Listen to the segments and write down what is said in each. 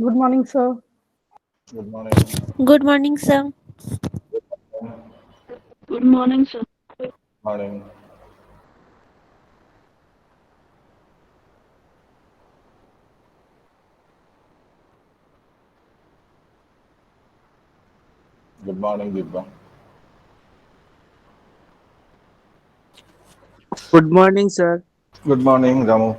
Good morning, sir. Good morning. Good morning, sir. Good morning, sir. Morning. Good morning, Dibba. Good morning, sir. Good morning, Ramu.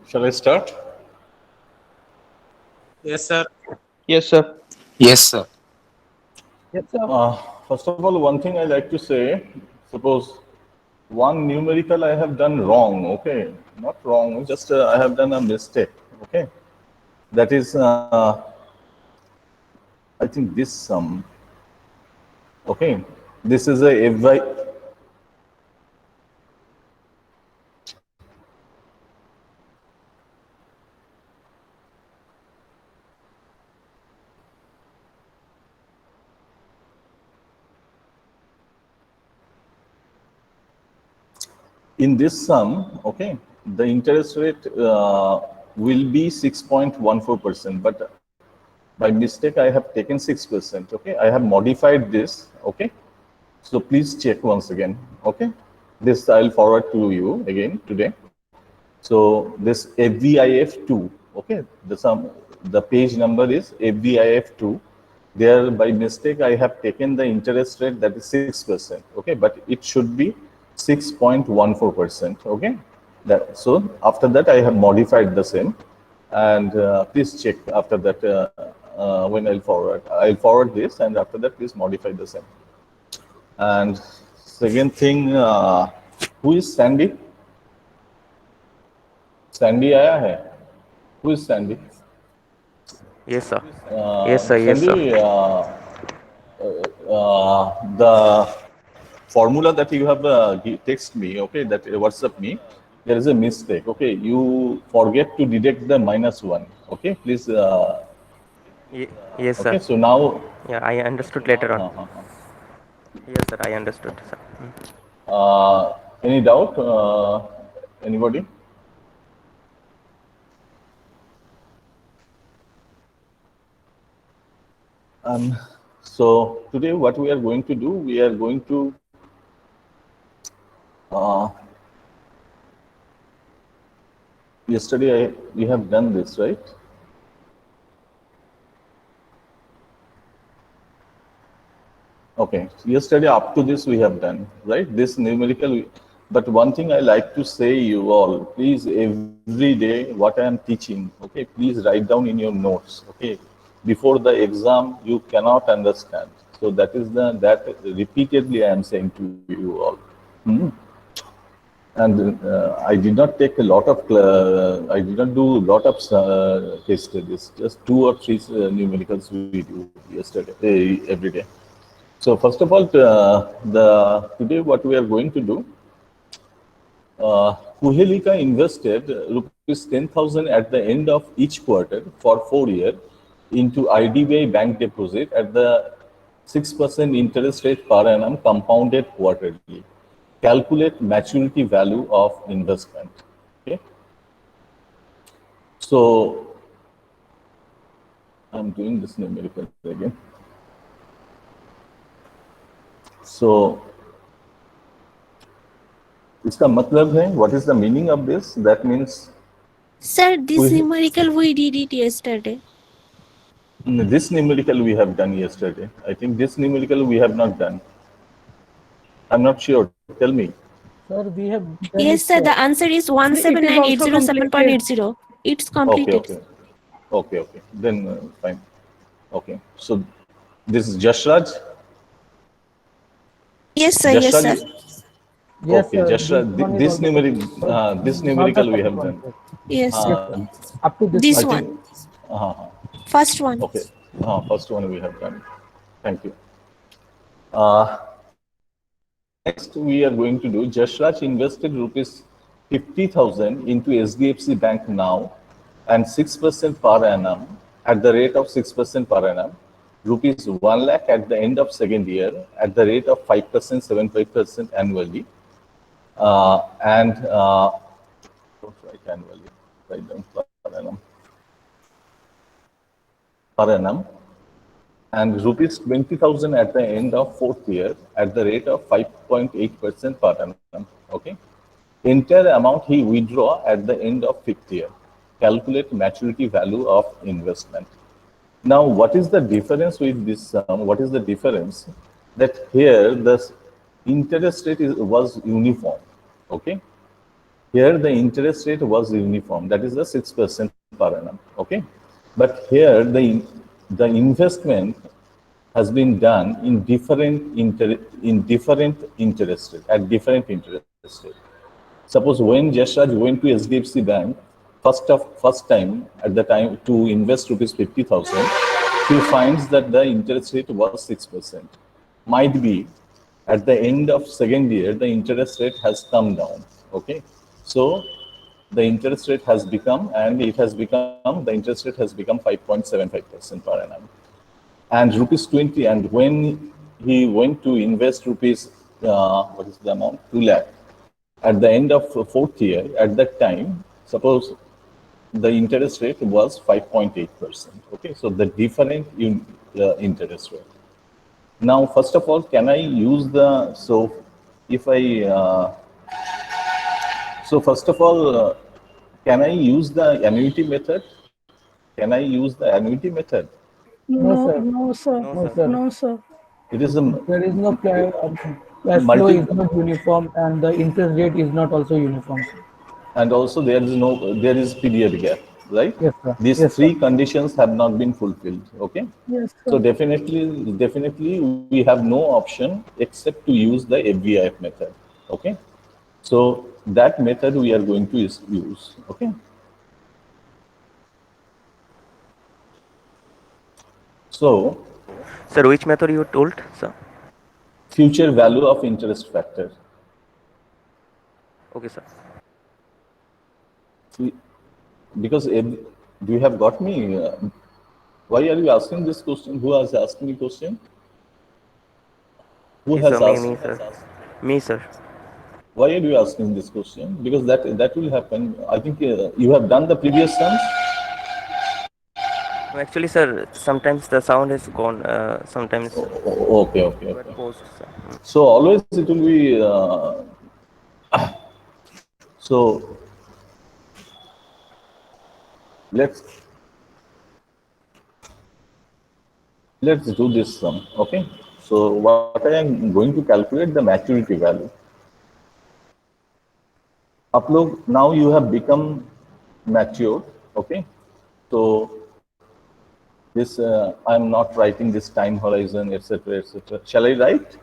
Shall I start? Yes, sir. Yes, sir. Yes, sir. Yes, sir. First of all, one thing I like to say, suppose one numerical I have done wrong, okay? Not wrong, just I have done a mistake, okay? That is, I think this sum, okay? This is a f by, in this sum, okay, the interest rate will be 6.14%, but by mistake I have taken 6%, okay? I have modified this, okay? So please check once again, okay? This I'll forward to you again today. So this FVIF2, okay? The page number is FVIF2. There by mistake I have taken the interest rate that is 6%, okay? But it should be 6.14%, okay? That, so after that I have modified the same, and please check after that when I'll forward this, and after that please modify the same. And second thing, who is Sandy? Sandy आया है? Who is Sandy? Yes, sir. Yes, sir. Yes, sir. Sandy, the formula that you have text me, okay, that WhatsApp me, there is a mistake, okay? You forget to deduct the -1, okay? Please, Yes, sir. okay, so now, Yeah, I understood later on. uh, Yes, sir. I understood, sir. any doubt? Anybody? So today what we are going to do, we are going to yesterday we have done this, right? Okay, yesterday up to this we have done, right? This numerical, but one thing I like to say you all, please every day what I am teaching, okay, please write down in your notes, okay? Before the exam, you cannot understand. So that is that repeatedly I am saying to you all. Hmm? And I did not take a lot of, I did not do a lot of case studies, just 2 or 3 numericals we do yesterday, every day. So first of all, today what we are going to do, Kuhelika invested rupees 10,000 at the end of each quarter for 4 years into IDBI bank deposit at the 6% interest rate per annum compounded quarterly. Calculate maturity value of investment. Okay. So I'm doing this numerical again. So इसका मतलब है, what is the meaning of this? That means Sir, this numerical we did it yesterday. this numerical we have done yesterday. I think this numerical we have not done. I'm not sure. Tell me. Sir, we have done Yes, it, sir. The answer is 179,807.80. It's Okay, completed. okay. Okay, okay. Then fine. Okay. So this is Jashraj. Yes, sir. Yes, sir. Jashraj. Yes, Okay, sir. Jashraj. one is This also numerical, completed. this Not the numerical we second have one, done. sir. Yes, sir. Yes, sir. Up to this, This I one. think. First one. Okay. First one we have done. Thank you. Next, we are going to do, Jashraj invested rupees 50,000 into SDFC Bank now and 6% per annum at the rate of 6% per annum, rupees 1 lakh at the end of second year at the rate of 5%, 75% annually. Don't write annually, write down per annum. Per annum. And rupees 20,000 at the end of fourth year at the rate of 5.8% per annum. Okay. Entire amount he withdraw at the end of fifth year. Calculate maturity value of investment. Now, what is the difference with this sum? What is the difference? That here the interest rate was uniform. Okay. Here the interest rate was uniform. That is the 6% per annum. Okay. But here the investment has been done in different interest rate, at different interest rate. Suppose when Jashraj went to SDFC Bank first time at the time to invest rupees 50,000, he finds that the interest rate was 6%. Might be at the end of second year the interest rate has come down. Okay, so the interest rate has become, the interest rate has become 5.75% per annum. And rupees 20, and when he went to invest rupees, what is the amount? 2 lakh. At the end of fourth year, at that time, suppose the interest rate was 5.8%. Okay, so the different interest rate. Now, first of all, can I use the, so if I, so first of all, can I use the annuity method? Can I use the annuity method? No, sir. No, sir. No, No, sir. sir. No, sir. It is a There is no cash flow is not uniform and the interest rate is not also uniform. and also there is period gap, right? Yes, sir. These Yes, three sir. conditions have not been fulfilled. Okay, Yes, so sir. definitely we have no option except to use the FVIF method. Okay, so that method we are going to use. Okay, so Sir, which method you told, sir? future value of interest factor. Okay, sir. Because do you have got me? Why are you asking this question? Who has asked me question? Who Yes, has sir. asked? Me, sir. Me, sir. Why are you asking this question? Because that will happen. I think you have done the previous sums. No, actually, sir, sometimes the sound is gone. Sometimes Okay. got paused, sir. So always it will be. So let's do this sum. Okay. So what I am going to calculate the maturity value. Upload, now you have become mature, okay? So this, I'm not writing this time horizon, etc., etc. Shall I write?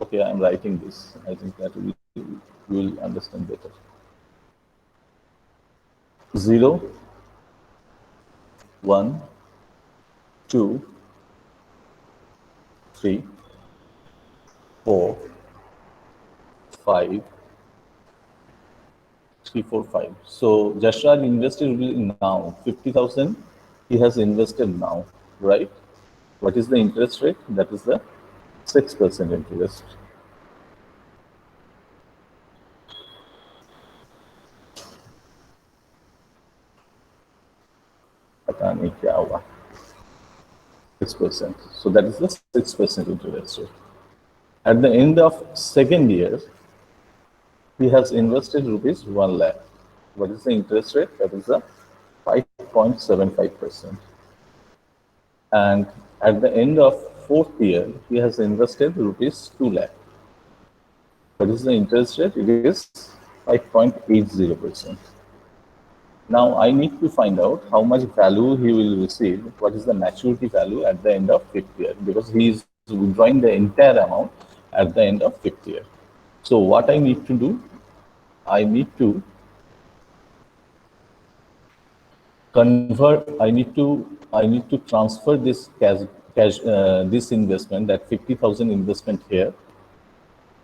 Okay, I'm writing this. I think that you will understand better. 0, 1, 2, 3, 4, 5, 3, 4, 5. So Jashraj invested now 50,000. He has invested now, right? What is the interest rate? That is the 6% interest. पता नहीं क्या हुआ 6%. So that is the 6% interest rate. At the end of second year, he has invested rupees 1 lakh. What is the interest rate? That is the 5.75%. And at the end of fourth year, he has invested rupees 2 lakh. What is the interest rate? It is 5.80%. Now I need to find out how much value he will receive. What is the maturity value at the end of fifth year? Because he is withdrawing the entire amount at the end of fifth year. So what I need to do, I need to convert. I need to transfer this this investment, that 50,000 investment here.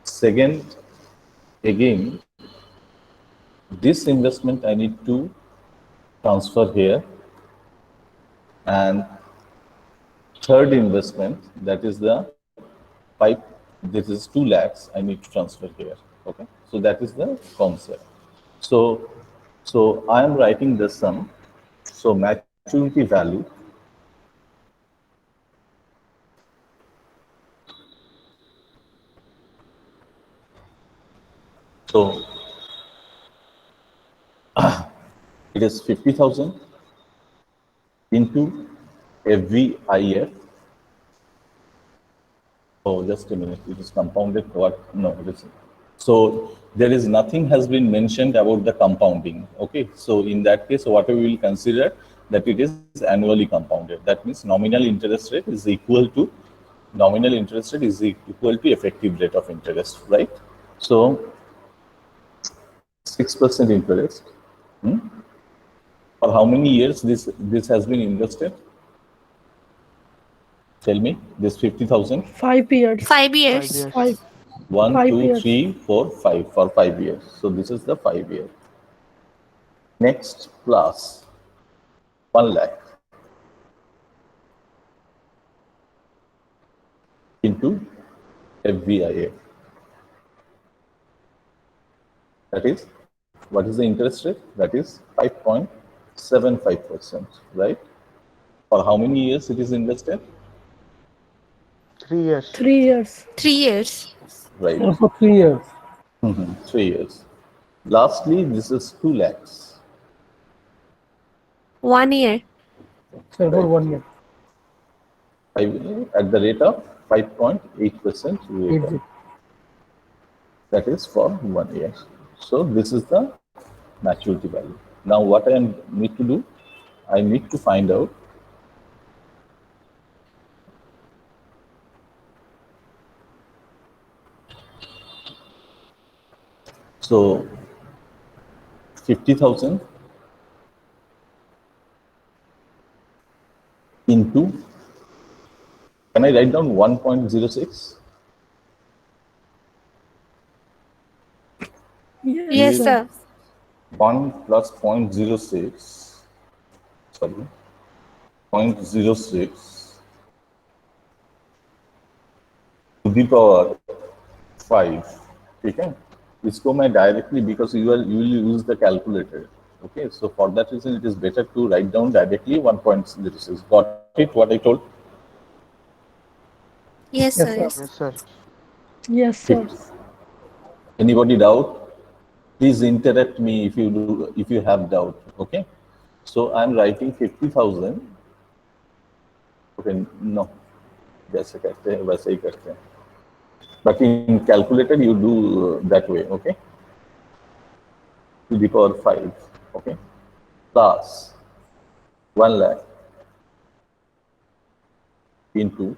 Second, again, this investment I need to transfer here, and third investment, that is the pipe, this is 2 lakhs, I need to transfer here. Okay, so that is the concept. So I am writing the sum. So maturity value it is 50,000 into FVIF. Oh, just a minute. It is compounded. What? No, it is. So there is nothing has been mentioned about the compounding. Okay. So in that case, what we will consider that it is annually compounded. That means nominal interest rate is equal to effective rate of interest, right? So 6% interest. For how many years this has been invested? Tell me, this 50,000? 5 years. 5 years. 1, 5 2, years. 3, 4, 5 for 5 years. So this is the 5 year. Next, plus 1 lakh into FVIA. That is, what is the interest rate? That is 5.75%, right? For how many years it is invested? 3 years. 3 years. 3 years. Right. So for 3 years. 3 years. Lastly, this is 2 lakhs. 1 year. So for 1 year. At the rate of 5.8% rate. Exit. That is for 1 year. So this is the maturity value. Now what I need to do, I need to find out so 50,000 into, can I write down 1.06? Yes, sir. 1 plus 0.06, sorry, 0.06 to the power 5. Okay, इसको मैं directly, because you will use the calculator. Okay, so for that reason it is better to write down directly 1.06. Got it? What I told? Yes, sir. Yes, Yes. Yes, sir. Yes, sir. Anybody doubt? Please interrupt me if you have doubt. Okay, so I'm writing 50,000 Okay, no, जैसे करते हैं वैसे ही करते हैं. But in calculator you do that way, okay? To the power 5, okay? Plus 1 lakh into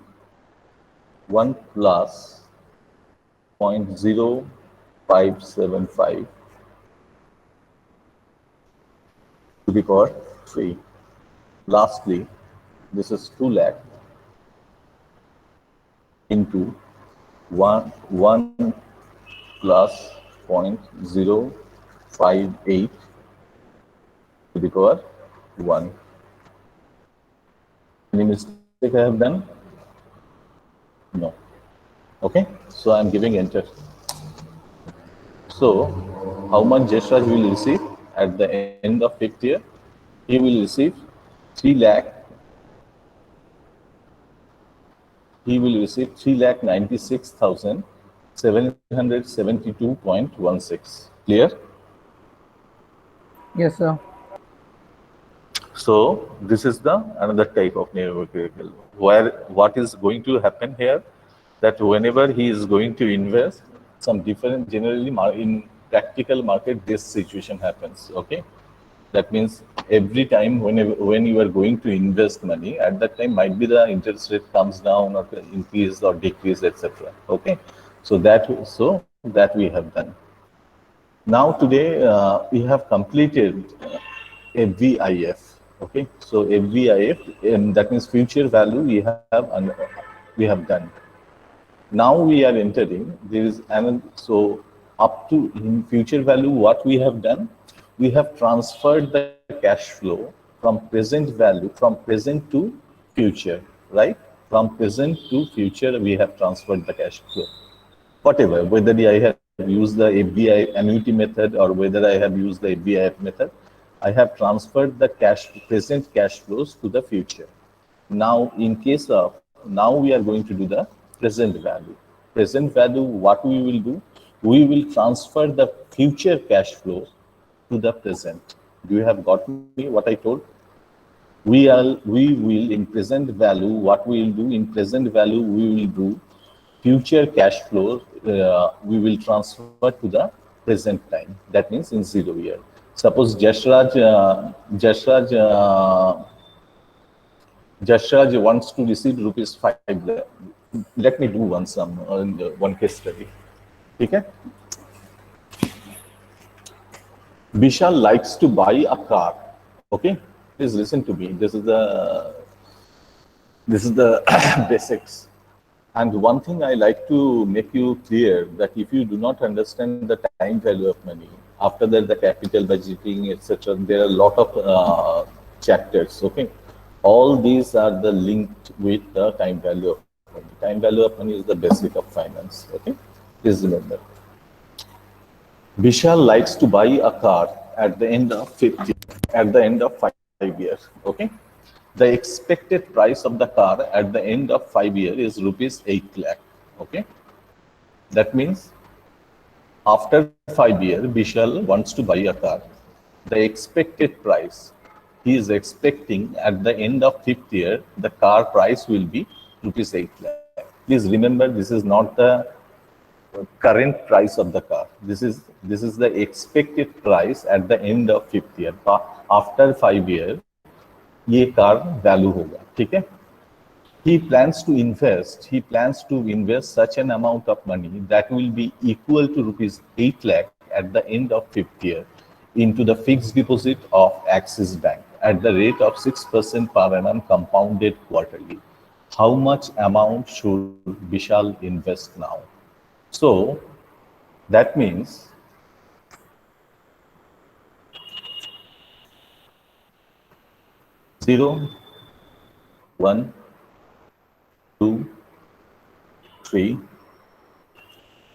1 plus 0.0575 to the power 3. Lastly, this is 2 lakh into 1 plus 0.058 to the power 1. Any mistake I have done? No. Okay, so I'm giving enter. So, how much Jashraj will receive at the end of 5th year? He will receive 3 lakh. He will receive 3,96,772.16. Clear? Yes, sir. So this is the another type of numerical, where what is going to happen here, that whenever he is going to invest some different, generally in practical market this situation happens. Okay, that means every time when you are going to invest money, at that time might be the interest rate comes down or increase or decrease, etc. Okay, so that we have done. Now today we have completed FVIF. Okay, so FVIF, that means future value we have done. Now we are entering, there is another, so up to in future value, what we have done, we have transferred the cash flow from present value, from present to future, right? From present to future, we have transferred the cash flow. Whatever, whether I have used the FVI annuity method or whether I have used the FVIF method, I have transferred the present cash flows to the future. Now, in case of, now we are going to do the present value. Present value, what we will do? We will transfer the future cash flows to the present. Do you have got me what I told? We will in present value, what we will do in present value, we will do future cash flows, we will transfer to the present time. That means in 0 year. Suppose Jashraj wants to receive rupees 5 lakh. Let me do one case study. Okay? Vishal likes to buy a car. Okay, please listen to me. This is the basics. And one thing I like to make you clear, that if you do not understand the time value of money, after that the capital budgeting, etc., there are a lot of chapters. Okay, all these are the linked with the time value of money. Time value of money is the basic of finance. Okay, please remember. Vishal likes to buy a car at the end of 5 years. Okay, the expected price of the car at the end of 5 years is rupees 8 lakh. Okay, that means after 5 years, Vishal wants to buy a car. The expected price he is expecting at the end of 5th year, the car price will be rupees 8 lakh. Please remember, this is not the current price of the car. This is the expected price at the end of 5th year. After 5 years, ये car value होगा. ठीक है? He plans to invest such an amount of money that will be equal to rupees 8 lakh at the end of 5th year into the fixed deposit of Axis Bank at the rate of 6% per annum compounded quarterly. How much amount should Vishal invest now? So that means zero, 1, 2, 3,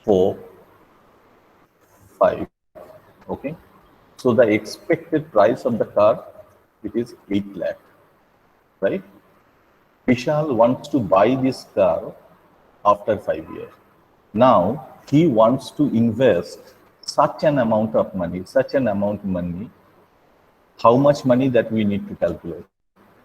4, 5. Okay, so the expected price of the car, it is 8 lakh, right? Vishal wants to buy this car after 5 years. Now he wants to invest such an amount of money. How much money that we need to calculate?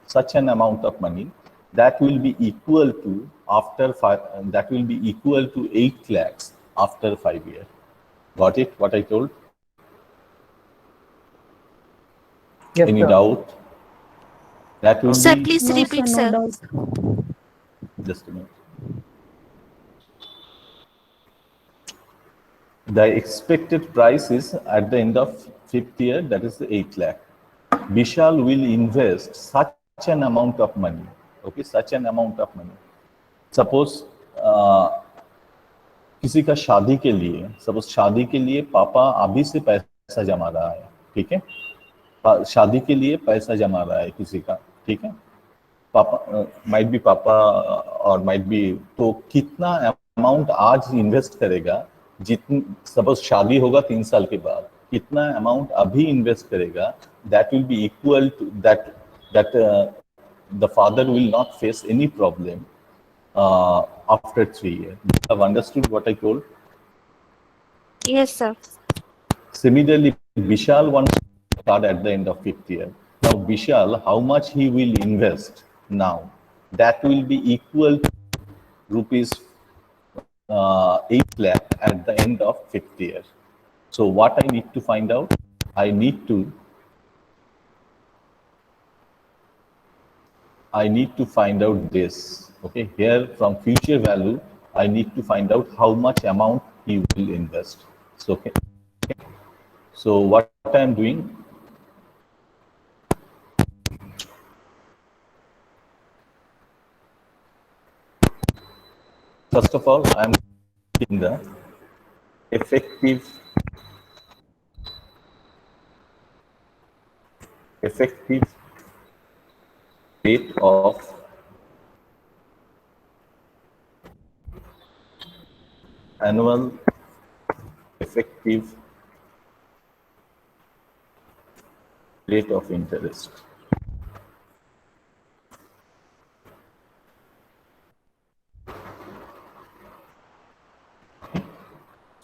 Such an amount of money that will be equal to that will be equal to 8 lakhs after 5 years. Got it? What I told? Yes, Any sir. doubt? That will Sir, be please No, repeat, sir, no sir. doubt. just a minute. The expected price is at the end of 5th year, that is the 8 lakh. Vishal will invest such an amount of money. Okay, such an amount of money. Suppose किसी का शादी के लिए, suppose शादी के लिए पापा अभी से पैसा जमा रहा है, ठीक है, शादी के लिए पैसा जमा रहा है किसी का, ठीक है, पापा माइट बी पापा और माइट बी, तो कितना अमाउंट आज इन्वेस्ट करेगा, जितनी सपोज शादी होगा 3 साल के बाद, कितना अमाउंट अभी इन्वेस्ट करेगा, that will be equal to that the father will not face any problem after 3 years. You have understood what I told? Yes, sir. Similarly, Vishal wants to start at the end of 5th year. Now, Vishal, how much he will invest now? That will be equal to rupees 8 lakh at the end of 5th year. So, what I need to find out? I need to find out this. Okay, here from future value, I need to find out how much amount he will invest. So, okay. So what I am doing, first of all, I am taking the effective rate of annual effective rate of interest.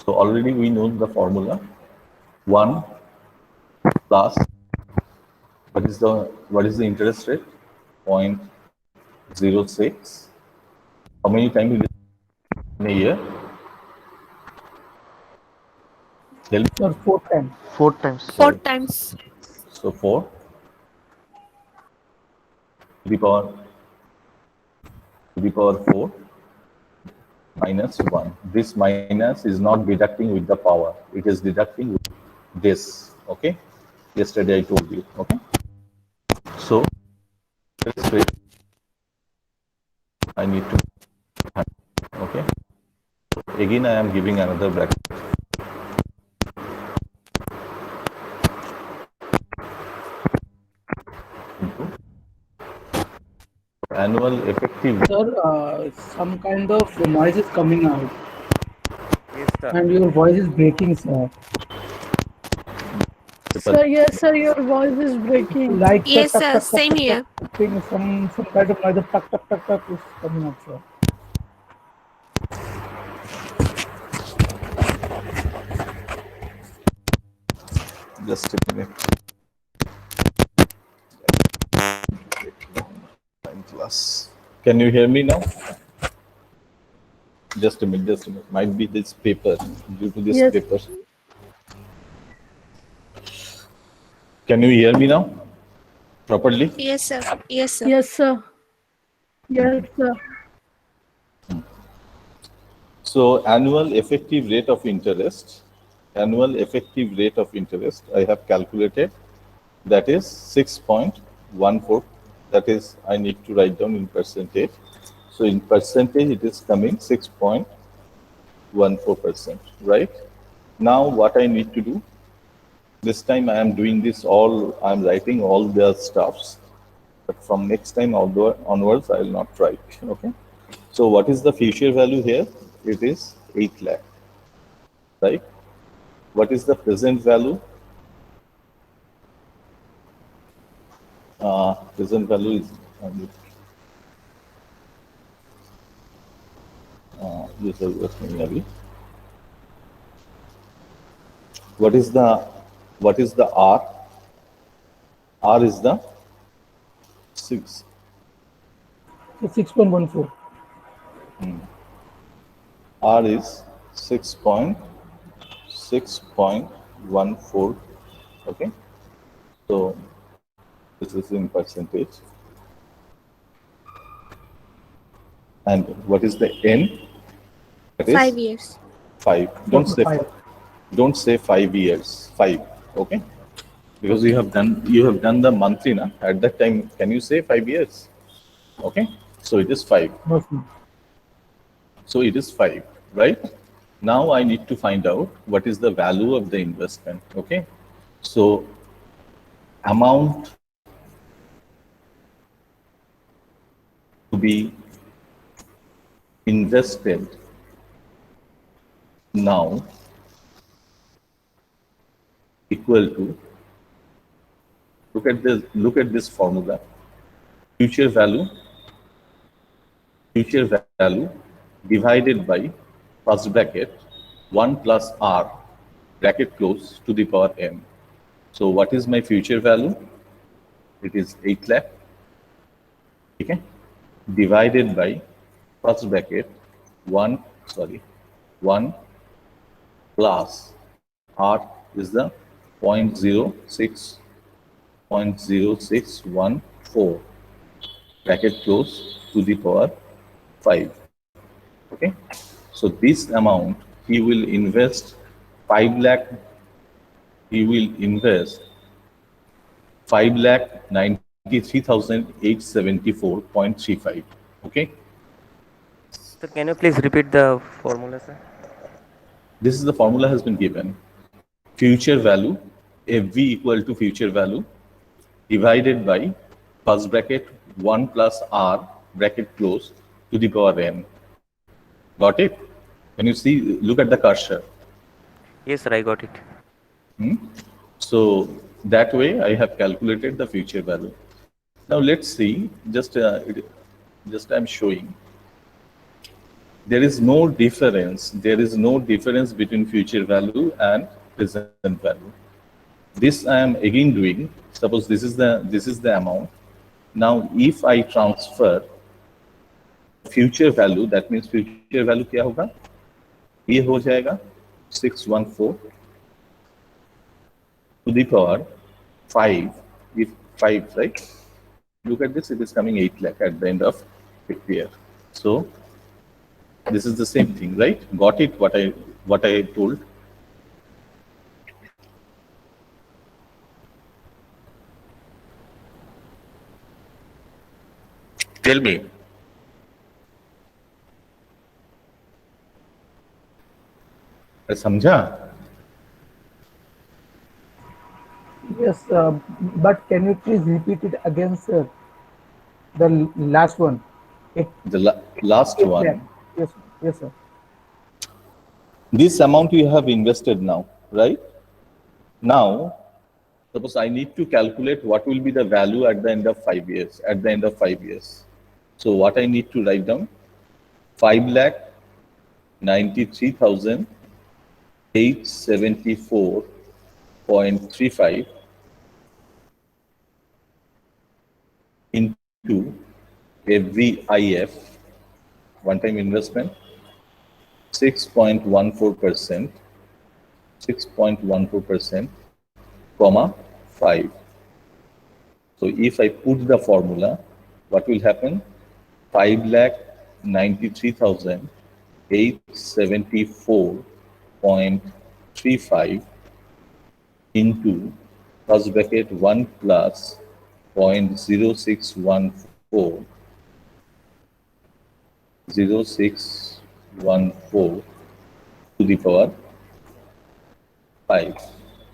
So already we know the formula. 1 plus what is the interest rate? 0.06. How many times will it in a year? Sir, 4 times. 4 times. 4 times. So 4 to the power 4 minus 1. This minus is not deducting with the power. It is deducting with this. Okay. Yesterday I told you. Okay. So this rate I need to. Okay. Again I am giving another bracket. Annual effective. Sir, some kind of noise is coming out Yes, sir. and your voice is breaking, sir. Sir, yes, sir, your voice is breaking. Like Yes, tuck, sir. tuck, tuck, Same tuck, here. tuck, thing, some kind of noise, tuck, tuck, tuck, tuck is coming out, sir. Just a minute. Class. Can you hear me now? Just a minute. Might be this paper, due to this Yes. paper. Can you hear me now properly? Yes, sir. Yes, sir. Yes, sir. Yes, sir. So annual effective rate of interest, I have calculated, that is 6.14. That is, I need to write down in percentage. So in percentage, it is coming 6.14%, right? Now what I need to do, this time I am doing this all, I am writing all the stuffs, but from next time onwards, I will not write, okay? So what is the future value here? It is 8 lakh, right? What is the present value? Present value is what is the R? R is the 6. So 6.14. R is 6.6.14. Okay. So this is in percentage. And what is the N? That is 5 years. 5. Don't say 5 years. 5. Okay. Because you have done the monthly na. At that time, can you say 5 years? Okay. So it is 5. No, sir. So it is 5, right? Now I need to find out what is the value of the investment. Okay. So amount to be invested now equal to, look at this formula, future value divided by first bracket 1 plus R bracket close to the power n. So what is my future value? It is 8 lakh. Okay, divided by first bracket 1 plus R is the 0.0614 bracket close to the power 5. Okay, so this amount he will invest 5 lakh. He will invest 5,93,874.35. Okay. Sir, can you please repeat the formula, sir? This is the formula has been given. Future value, FV equal to future value divided by first bracket 1 plus R bracket close to the power n. Got it? Can you see? Look at the cursor. Yes, sir, I got it. So that way I have calculated the future value. Now let's see, just I'm showing. There is no difference between future value and present value. This I am again doing. Suppose this is the amount. Now if I transfer future value, that means future value क्या होगा? ये हो जाएगा 614 to the power 5, if 5, right? Look at this, it is coming 8 lakh at the end of the year. So this is the same thing, right? Got it, what I told? Tell me. समझा? Yes, but can you please repeat it again, sir? The last one. The last one. Yes, yes, sir. This amount you have invested now, right? Now, suppose I need to calculate what will be the value at the end of 5 years. So what I need to write down? 5,93,874.35 into FVIF, one-time investment, 6.14%, comma 5. So if I put the formula, what will happen? 5,93,874.35 into first bracket 1 plus 0.0614 to the power 5.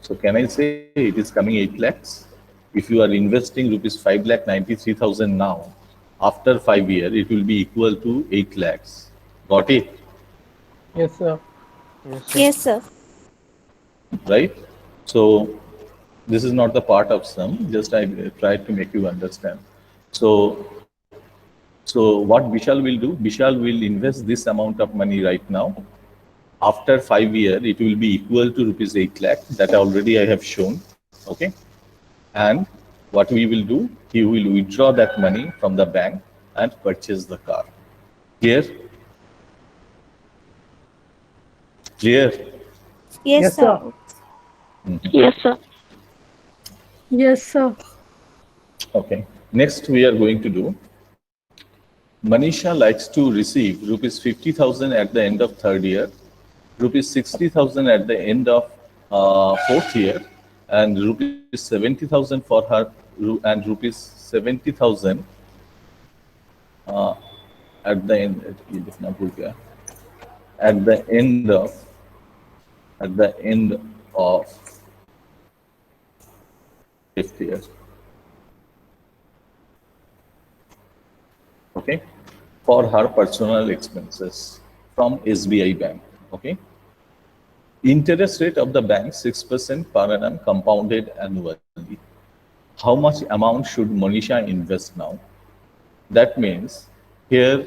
So can I say it is coming 8 lakhs? If you are investing rupees 5,93,000 now, after 5 years, it will be equal to 8 lakhs. Got it? Yes, sir. Yes, sir. Right? So this is not the part of sum, just I tried to make you understand. So what Vishal will do, Vishal will invest this amount of money right now. After 5 years, it will be equal to rupees 8 lakh. That already I have shown. Okay. And what we will do, he will withdraw that money from the bank and purchase the car. Clear? Clear? Yes, Yes, sir. sir. Yes, sir. Yes, sir. Okay. Next, we are going to do. Manisha likes to receive rupees 50,000 at the end of third year, rupees 60,000 at the end of fourth year, and rupees 70,000 for her, and rupees 70,000 at the end. At the end of fifth year. Okay, for her personal expenses from SBI Bank. Okay, interest rate of the bank 6% per annum compounded annually. How much amount should Manisha invest now? That means here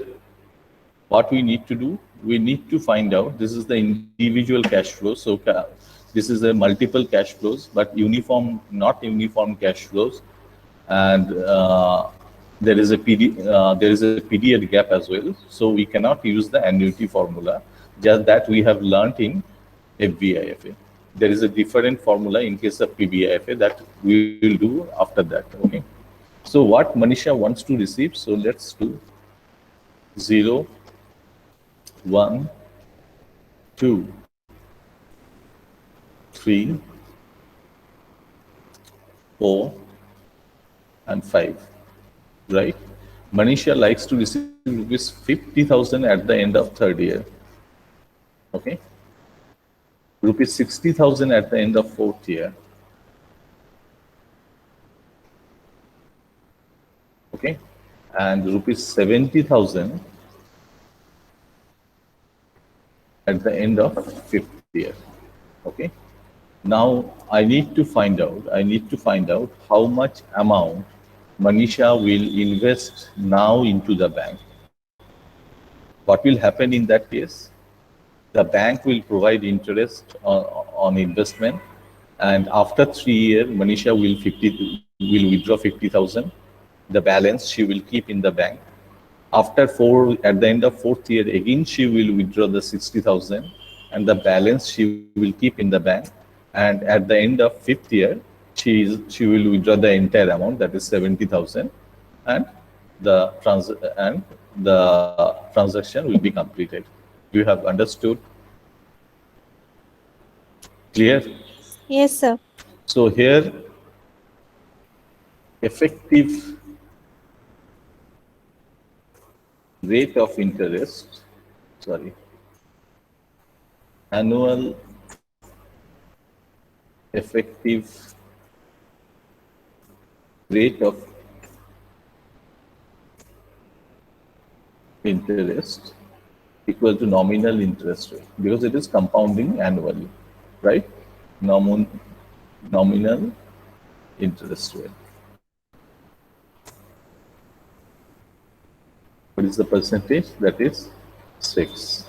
what we need to do, we need to find out, this is the individual cash flow. So this is a multiple cash flows, but uniform, not uniform cash flows. And there is a period gap as well. So we cannot use the annuity formula, just that we have learned in FBIFA. There is a different formula in case of PBIFA that we will do after that. Okay. So what Manisha wants to receive, so let's do 0, 1, 2, 3, 4, and 5, right? Manisha likes to receive rupees 50,000 at the end of third year. Okay. Rupees 60,000 at the end of fourth year. Okay. And rupees 70,000 at the end of fifth year. Okay. Now I need to find out how much amount Manisha will invest now into the bank. What will happen in that case? The bank will provide interest on investment, and after 3 years, Manisha will withdraw 50,000. The balance she will keep in the bank. After at the end of fourth year, again she will withdraw the 60,000, and the balance she will keep in the bank. And at the end of fifth year, she will withdraw the entire amount, that is 70,000, and the transaction will be completed. You have understood? Clear? Yes, sir. So here, effective rate of interest, annual effective rate of interest equal to nominal interest rate, because it is compounding annually, right? Nominal interest rate. What is the percentage? That is 6.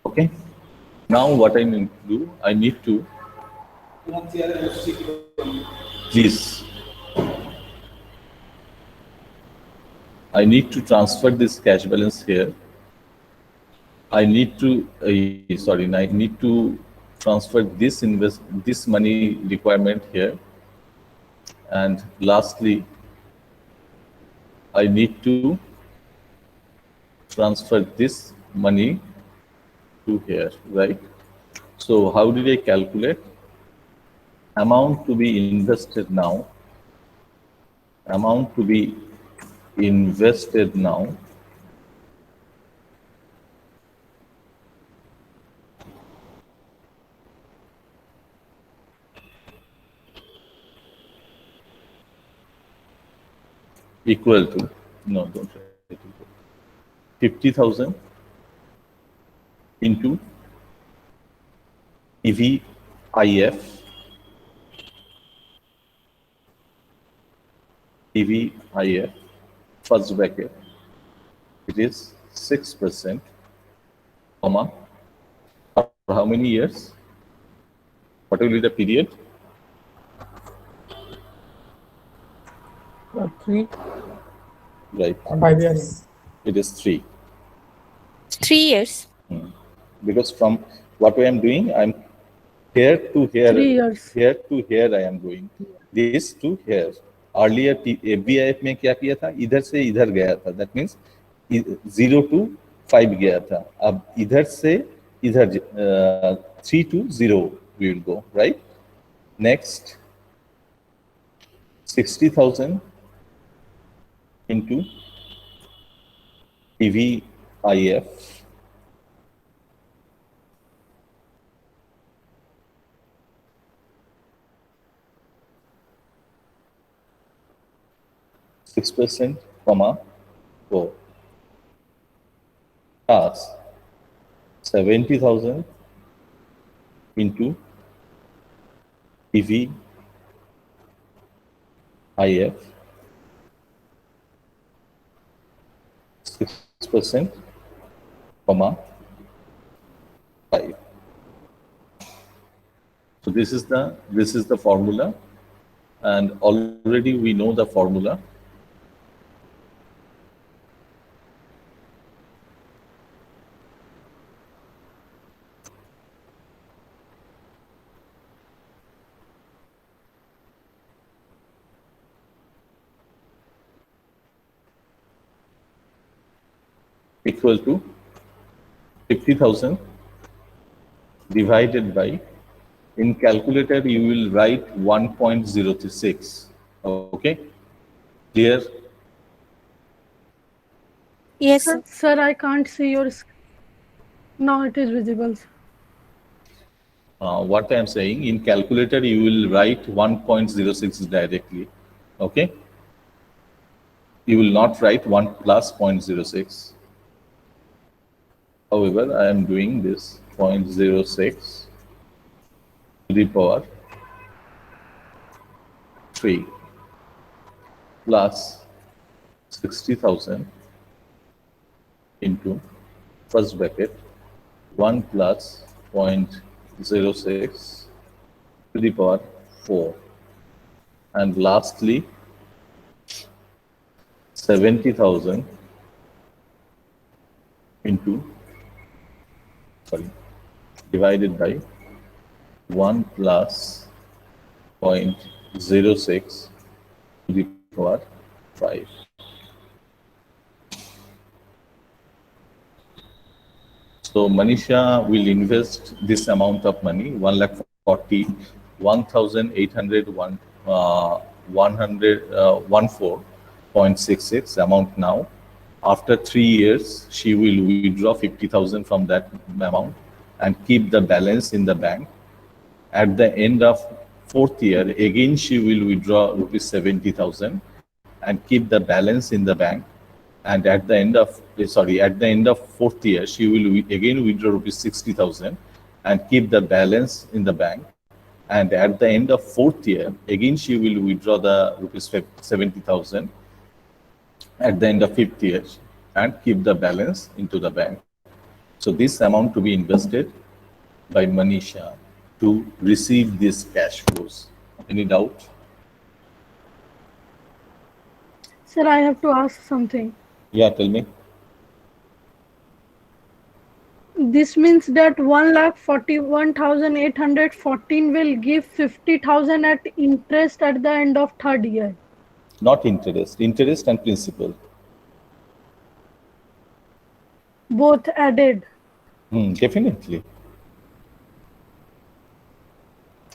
Okay. Now what I need to do, please, I need to transfer this cash balance here. I need to transfer this money requirement here. And lastly, I need to transfer this money to here, right? So how did I calculate? Amount to be invested now. Amount to be invested now equal to, no, don't write, 50,000 into EVIF, first bracket, it is 6%, comma, for how many years? What will be the period? 3. Right. 5 years. It is 3. 3 years. Because from what I am doing, I'm here to here, 3 years. here to here I am going. This to here. Earlier FBIF में क्या किया था? इधर से इधर गया था. That means 0 to 5 गया था. अब इधर से इधर 3 to 0 we will go, right? Next 60,000 into PVIF. %, 4 plus 70,000 into PVIF 6%, 5. So this is the formula, and already we know the formula. Equal to 50,000 divided by, in calculator you will write 1.036. Okay, clear? Yes, sir. Sir, I can't see your screen. Now it is visible. What I am saying, in calculator you will write 1.06 directly. Okay, you will not write 1 plus 0.06. However, I am doing this 0.06 to the power 3 plus 60,000 into first bracket 1 plus 0.06 to the power 4, and lastly 70,000 into divided by 1 plus 0.06 to the power 5. So Manisha will invest this amount of money, 1,41,814.66 amount now. After 3 years, she will withdraw 50,000 from that amount and keep the balance in the bank. At the end of 4th year, again she will withdraw rupees 70,000 and keep the balance in the bank. And at the end of 4th year, she will again withdraw rupees 60,000 and keep the balance in the bank. And at the end of 4th year, again she will withdraw the rupees 70,000 at the end of 5th year and keep the balance into the bank. So this amount to be invested by Manisha to receive these cash flows. Any doubt? Sir, I have to ask something. Yeah, tell me. This means that 1,41,814 will give 50,000 at interest at the end of 3rd year. Not interest, interest and principal. Both added. Definitely.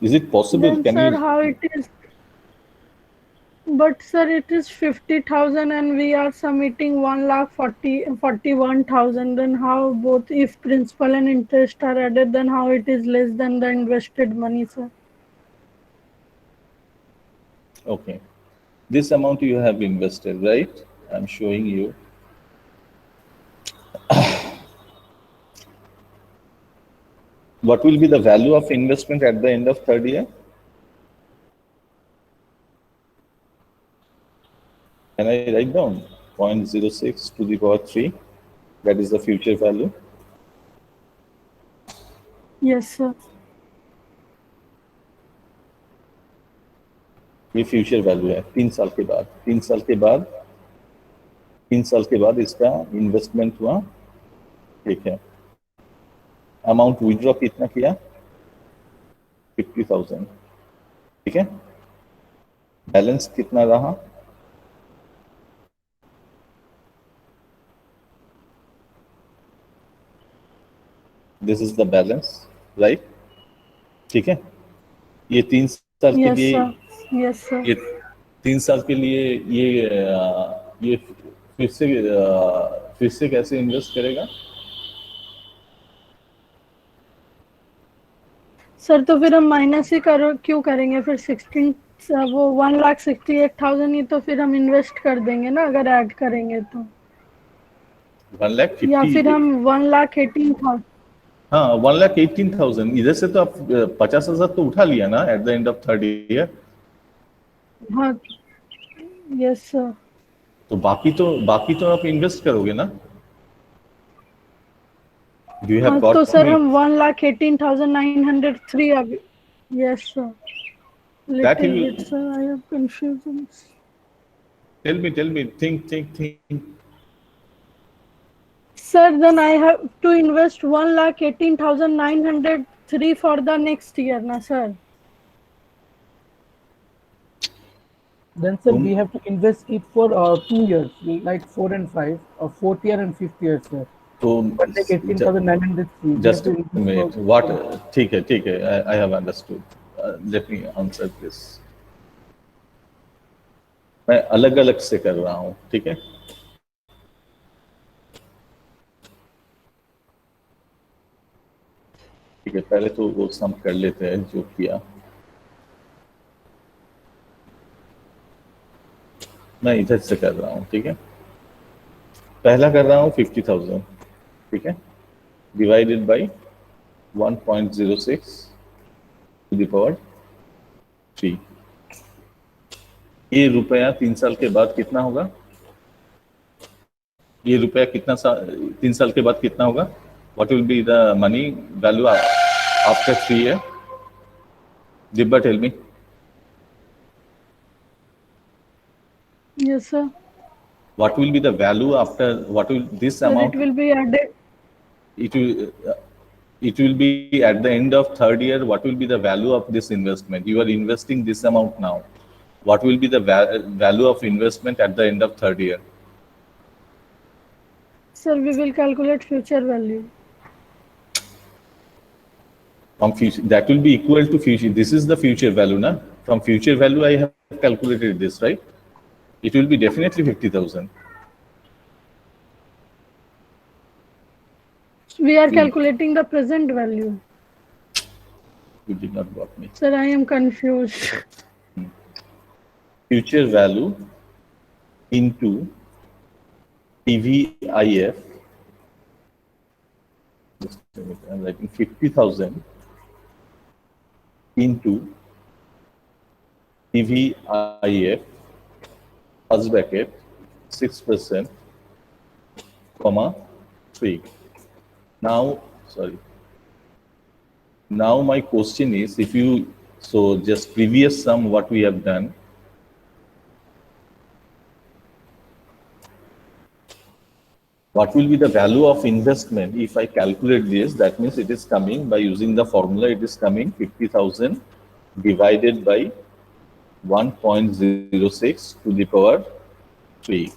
Is it possible? Then, sir, how it is? But sir, it is 50,000 and we are submitting 1,41,000. Then how both, if principal and interest are added, then how it is less than the invested money, sir? Okay. This amount you have invested, right? I'm showing you. What will be the value of investment at the end of 3rd year? Can I write down 0.06 to the power 3? That is the future value. Yes, sir. ये future value है 3 साल के बाद। 3 साल के बाद इसका investment हुआ, ठीक है। अमाउंट विड्रॉ कितना किया? 50,000, ठीक है। बैलेंस कितना रहा? This is the balance, right, ठीक है। ये 3 साल के Yes, लिए, sir. Yes, sir. ये 3 साल के लिए ये फिर से कैसे इन्वेस्ट करेगा? सर तो फिर हम माइनस ही क्यों करेंगे फिर 16 वो 1,68,000 ही तो फिर हम इन्वेस्ट कर देंगे ना अगर ऐड करेंगे तो, 1,50,000 या फिर हम 1,18,000। हाँ 1,18,000 इधर से तो आप 50,000 तो उठा लिया ना at the end of third year. हाँ, यस सर। तो बाकी तो आप इन्वेस्ट करोगे ना। डू यू हैव हाँ गॉट तो सर मी? हम 1,18,903 अभी। Yes sir, That little you- bit sir, I have confusion. Tell me, think. Sir, then I have to invest 1,18,903 for the next year, na sir. Then sir, we have to invest it for 2 years, like 4 and 5, or 4th year and 5th year, sir. तो But like 18,903. just a minute. What? ठीक है, I have understood. Let me answer this. मैं अलग से कर रहा हूँ, ठीक है। ठीक है, पहले तो वो सम कर लेते हैं जो किया। मैं इधर से कर रहा हूँ, ठीक है। पहला कर रहा हूँ 50,000, ठीक है, divided by 1.06 to the power 3। ये रुपया 3 साल के बाद कितना होगा? ये रुपया 3 साल के बाद कितना होगा? What will be the money value after 3 years? Dibba, tell me. Yes, sir. What will be the value after? What will this Sir, amount? it will be added. It will be at the end of third year. What will be the value of this investment? You are investing this amount now. What will be the value of investment at the end of third year? Sir, we will calculate future value. From future, that will be equal to future. This is the future value, na? From future value, I have calculated this, right? It will be definitely 50,000. We are calculating the present value. You did not got me. Sir, I am confused. Future value into PVIF. Just a minute, I'm writing 50,000 into PVIF, first bracket 6%, comma 3. Now my question is, if you, so just previous sum what we have done, what will be the value of investment if I calculate this? That means it is coming by using the formula, it is coming 50,000 divided by 1.06 to the power 3.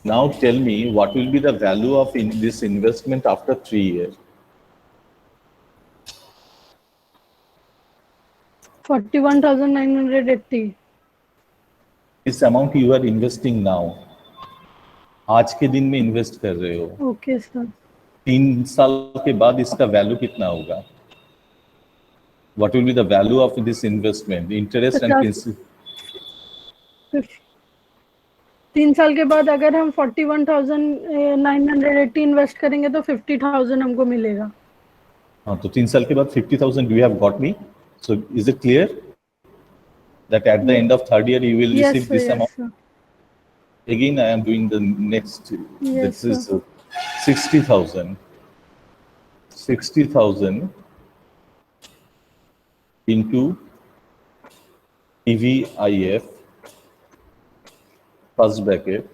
Now tell me, what will be the value of this investment after 3 years? 41,980. This amount you are investing now, आज के दिन में invest कर रहे हो। Okay, sir. 3 साल के बाद इसका वैल्यू कितना होगा? What will be the value of this investment? Interest and principal. 3 साल के बाद अगर हम 41,980 इन्वेस्ट करेंगे तो 50,000 हमको मिलेगा। हाँ, तो 3 साल के बाद 50,000. You have got me? So is it clear that at the end of third year you will Yes, receive sir, this yes, amount? sir. Again, I am doing the next. Yes, This is 60,000. 60,000 into PVIF, first bracket,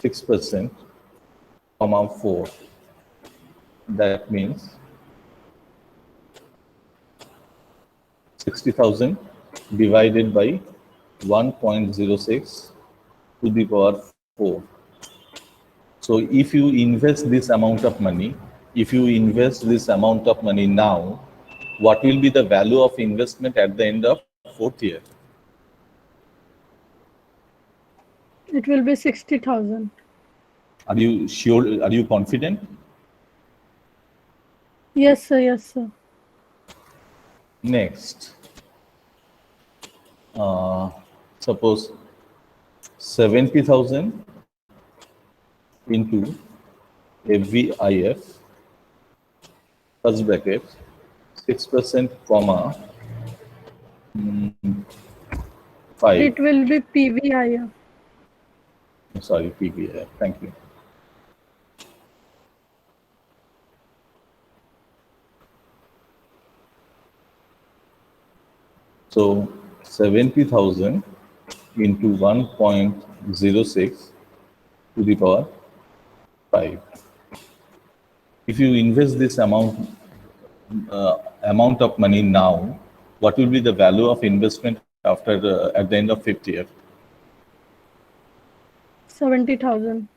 (6%), comma 4. That means 60,000 divided by 1.06 to the power 4. So if you invest this amount of money, now, what will be the value of investment at the end of 4th year? It will be 60,000. Are you sure? Are you confident? Yes, sir. Yes, sir. Next, suppose 70,000 into FVIF, first bracket, 6%, comma 5. It will be PVIF. Sorry, PVIF. Thank you. So 70,000 into 1.06 to the power 5. If you invest this amount of money now, what will be the value of investment after at the end of 5th year? 70,000.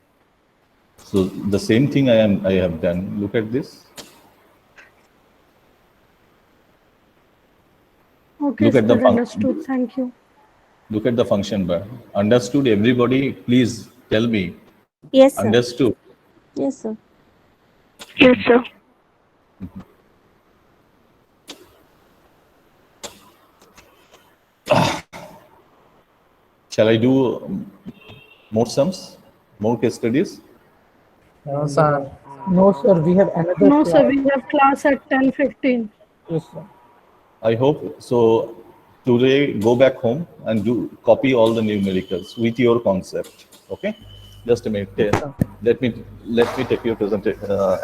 So the same thing I have done. Look at this. Okay, Look at the sir. Understood. Thank you. Look at the function bar. Understood? Everybody, please tell me. Yes, sir. Understood? Yes, sir. Yes, sir. Shall I do more sums, more case studies? No, sir. No, sir. We have another No, sir. class. We have class at 10:15. Yes, sir. I hope so. Today, go back home and copy all the numericals with your concept. Okay, just a minute. Let me take your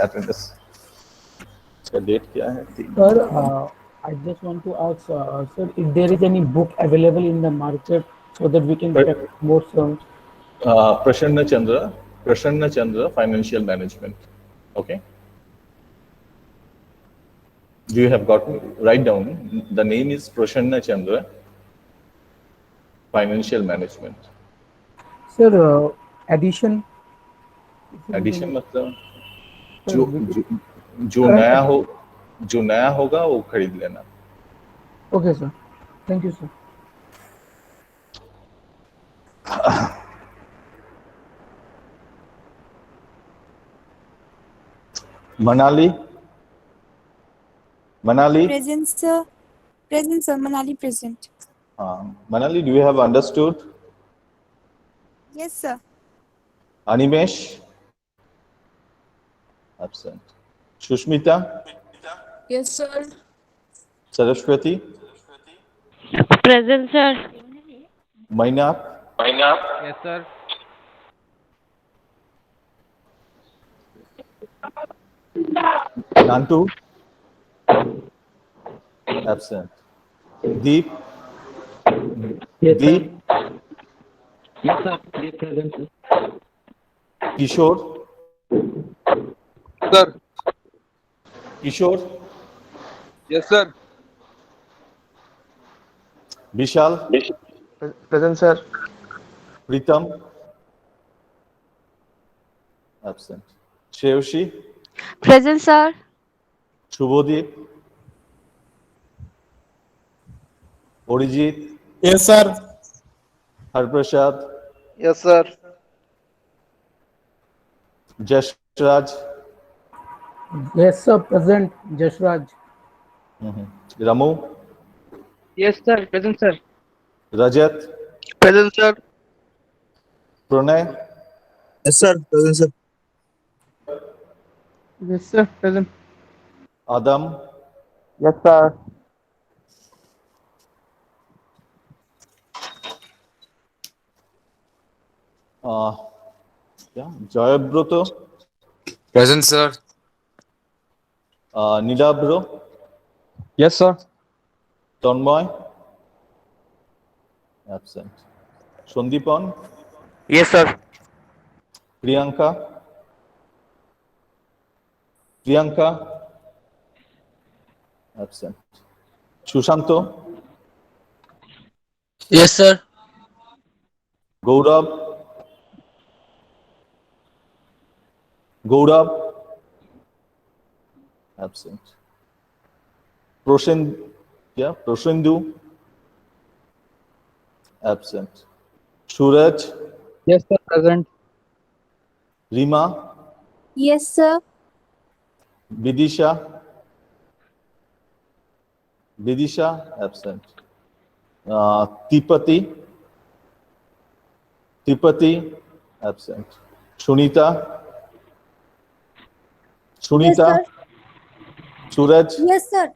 attendance. So date क्या है? Sir, I just want to ask, sir, if there is any book available in the market so that we can check more sums. Prasanna Chandra, Financial Management. Okay. Do you have got me? Write down. The name is Prasanna Chandra, Financial Management. Sir, addition. Addition मतलब Sir, जो नया होगा वो खरीद लेना. Okay, sir. Thank you, sir. Manali. Present, sir. Present, sir. Manali present. Manali, do you have understood? Yes, sir. Animesh? Absent. Shushmita? Yes, sir. Saraswati? Present, sir. Mainak? Yes, sir. Nantu? Absent. Deep? Yes, Deep? Yes, sir. Yes, present, sir. Kishore? Sir. Kishore? Yes, sir. Vishal? Present, sir. Pritam? Absent. Shreyoshi? Present, sir. Shubhodip? Orijit? Yes, sir. Harprasad? Yes, sir. Jashraj? Yes, sir. Present. Jashraj. Ramu? Yes, sir. Present, sir. Rajat? Present, sir. Pranay? Yes, sir. Present, sir. Yes, sir. Present. Adam? Yes, sir. Yeah, Jayabroto, Present, sir. Nidabro, Yes, sir. Tonmoy, absent. Shondipon, Yes, sir. Priyanka, absent. Shushanto, Yes, sir. Gaurav, absent. Proshendu, absent. Suraj, Yes, sir. Present. Rima, Yes, sir. Vidisha, absent. Tipati, absent. Sunita, Yes, sir. Suraj, Yes, sir.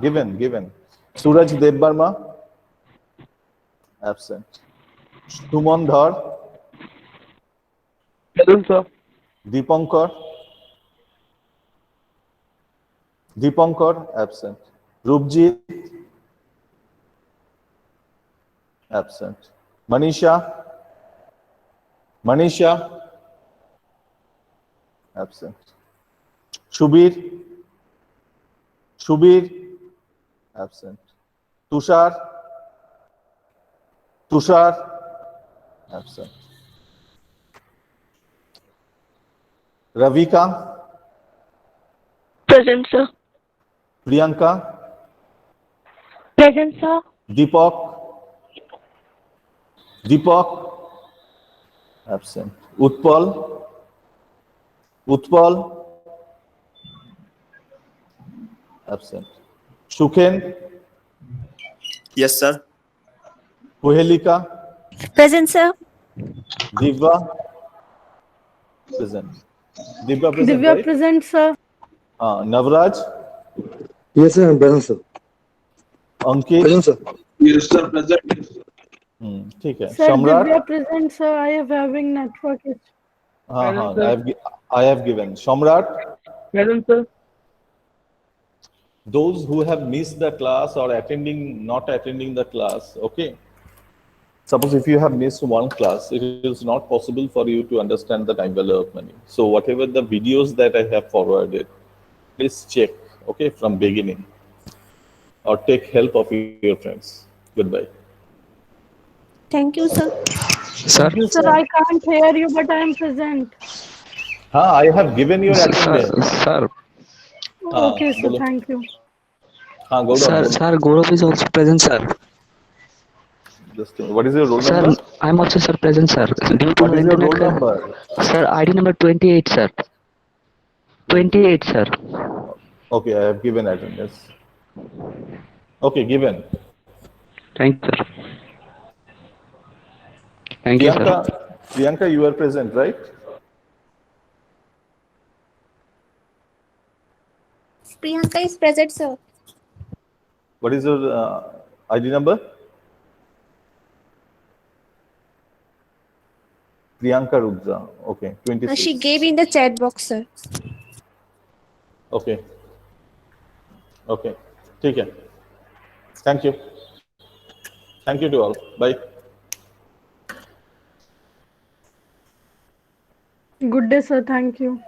given. Suraj Devbarma, absent. Suman Dhar, Present, sir. Dipankar, absent. Rupjit, absent. Manisha, absent. Shubir, absent. Tushar, absent. Ravika, Present, sir. Priyanka, Present, sir. Deepak, absent. Utpal, absent. Shuken, Yes, sir. Kuhelika, Present, sir. Divya, present. Divya present, Divya right? present, sir. Navraj, Yes, sir. Present, sir. Ankit, Present, sir. Yes, sir. Present. ठीक है. Sir, Shamrat, Divya present, sir. I am having network issue. हाँ, Present, I have given. Shamrat, Present, sir. those who have missed the class or not attending the class, okay. Suppose if you have missed one class, it is not possible for you to understand the time value of money. So whatever the videos that I have forwarded, please check, okay, from beginning, or take help of your friends. Goodbye. Thank you, sir. Sir. Sir, I can't hear you, but I am present. I have given your attendance. Sir. Okay, sir. बोलो. Thank you. Gaurav, Sir, बोलो. sir, Gaurav is also present, sir. Just what is your roll Sir, number? I'm also, sir, present, sir. Due to What is your roll internet, number? sir, ID number 28, sir. 28, sir. Okay, I have given attendance. Okay, given. Thank you, sir. Thank you, sir. Priyanka, you are present, right? Priyanka is present, sir. What is your ID number? Priyanka Rudra. Okay, 26. She gave in the chat box, sir. Okay. Okay. ठीक है. Thank you. Thank you to all. Bye. Good day, sir. Thank you.